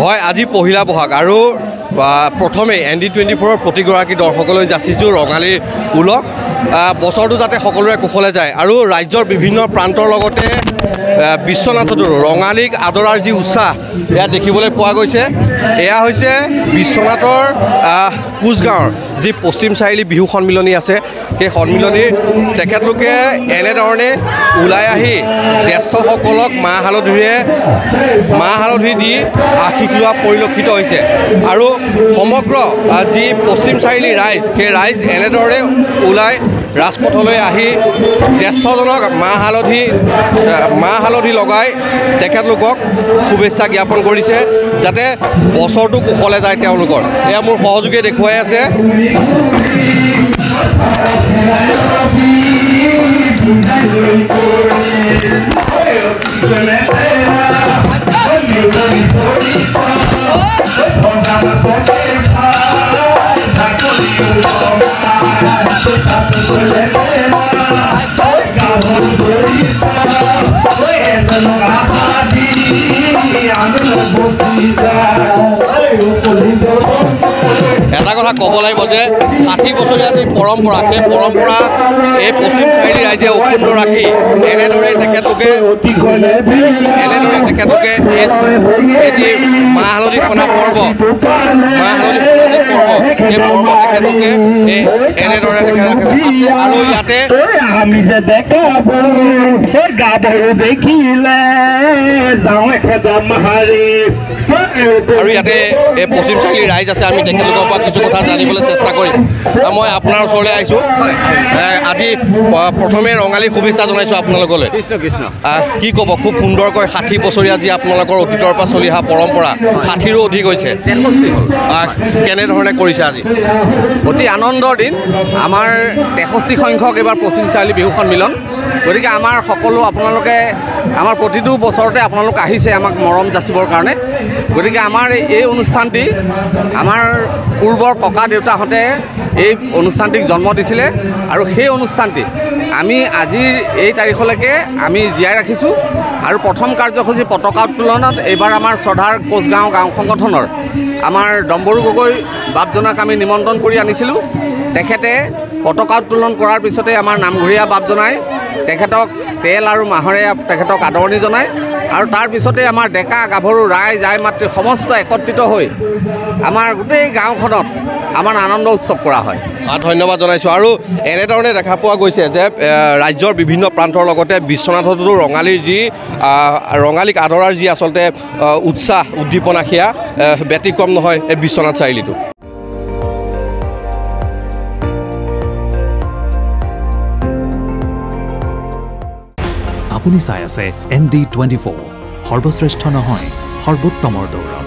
হয় আজি পহিলা বহাগ আৰু প্ৰথমে ND24 প্ৰতিগৰাকী দৰ্শকলৈ যাচিছোঁ ৰঙালীৰ উলক বছৰটো যাতে সকলোৰে কুশলে যায় আৰু ৰাজ্যৰ বিভিন্ন প্ৰান্তৰ লগতে বিশ্বনাথতো ৰঙালীক আদৰাৰ যি উৎসাহ এয়া দেখিবলৈ পোৱা গৈছে। এয়া হৈছে বিশ্বনাথৰ কোচগাঁৱৰ যি পশ্চিম চাৰিআলি বিহু সন্মিলনী আছে সেই সন্মিলনীৰ তেখেতলোকে এনেধৰণে ওলাই আহি জ্যেষ্ঠসকলক মাহ হালধি দি আশীষ লোৱা পৰিলক্ষিত হৈছে আৰু সমগ্ৰ যি পশ্চিম চাৰিআলি ৰাইজ সেই ৰাইজ এনেদৰে ওলাই ৰাজপথলৈ আহি জ্যেষ্ঠজনক মাহ হালধি লগাই তেখেতলোকক শুভেচ্ছা জ্ঞাপন কৰিছে যাতে বছৰটো কুশলে যায় তেওঁলোকৰ। এয়া মোৰ সহযোগীয়ে দেখুৱাই আছে। এটা কথা ক'ব লাগিব যে 60 বছৰীয়া যি পৰম্পৰা সেই পৰম্পৰা এই পশ্চিম চাৰিআলি ৰাইজে অক্ষুণ্ণ ৰাখি এনেদৰে তেখেতলোকে এই যি মাহ হালধি সনা পৰ্ব সেই পৰ্ব তেখেতলোকে এনেদৰে আছে আৰু ইয়াতে আৰু ইয়াতে এই পশ্চিম চাৰিআলি ৰাইজ আছে আমি তেখেতলোকৰ পৰা কিছু কথা জানিবলৈ চেষ্টা কৰিম। মই আপোনাৰ ওচৰলৈ আহিছোঁ। আজি প্ৰথমে ৰঙালী শুভেচ্ছা জনাইছোঁ আপোনালোকলৈ। কৃষ্ণ কৃষ্ণ। কি ক'ব খুব সুন্দৰকৈ 60 বছৰীয়া যি আপোনালোকৰ অতীতৰ পৰা চলি অহা পৰম্পৰা 60ৰো অধিক হৈছে, কেনেধৰণে কৰিছে আজি? অতি আনন্দৰ দিন। আমাৰ 63 সংখ্যক এইবাৰ পশ্চিম চাৰিআলি বিহু সন্মিলন। গতিকে আমাৰ সকলো আপোনালোকে আমাৰ প্ৰতিটো বছৰতে আপোনালোক আহিছে আমাক মৰম যাচিবৰ কাৰণে। গতিকে আমাৰ এই অনুষ্ঠানটি আমাৰ পূৰ্বৰ ককা দেউতাহঁতে এই অনুষ্ঠানটিক জন্ম দিছিলে আৰু সেই অনুষ্ঠানটি আমি আজিৰ এই তাৰিখলৈকে আমি জীয়াই ৰাখিছোঁ। আৰু প্ৰথম কাৰ্যসূচী পতাকা উত্তোলনত এইবাৰ আমাৰ শ্ৰদ্ধাৰ কোচগাঁও গাঁও সংগঠনৰ আমাৰ ডম্বৰু গগৈ বাপজনাক আমি নিমন্ত্ৰণ কৰি আনিছিলোঁ। তেখেতে পতাকা উত্তোলন কৰাৰ পিছতে আমাৰ নামঘৰীয়া বাপজনাই তেখেতক তেল আৰু মাহৰে তেখেতক আদৰণি জনায় আৰু তাৰ পিছতে আমাৰ ডেকা গাভৰু ৰাইজ আই মাতৃ সমস্ত একত্ৰিত হৈ আমাৰ গোটেই গাঁওখনত আমাৰ আনন্দ উৎসৱ কৰা হয়। ধন্যবাদ জনাইছোঁ। আৰু এনেধৰণে দেখা পোৱা গৈছে যে ৰাজ্যৰ বিভিন্ন প্ৰান্তৰ লগতে বিশ্বনাথতো ৰঙালীক আদৰাৰ যি আচলতে উৎসাহ উদ্দীপনা সেয়া ব্যতিক্ৰম নহয় এই বিশ্বনাথ চাৰিআলিটো। আপুনি চাই আছে ND24, সৰ্বশ্ৰেষ্ঠ নহয় সৰ্বোত্তমৰ দৌৰ।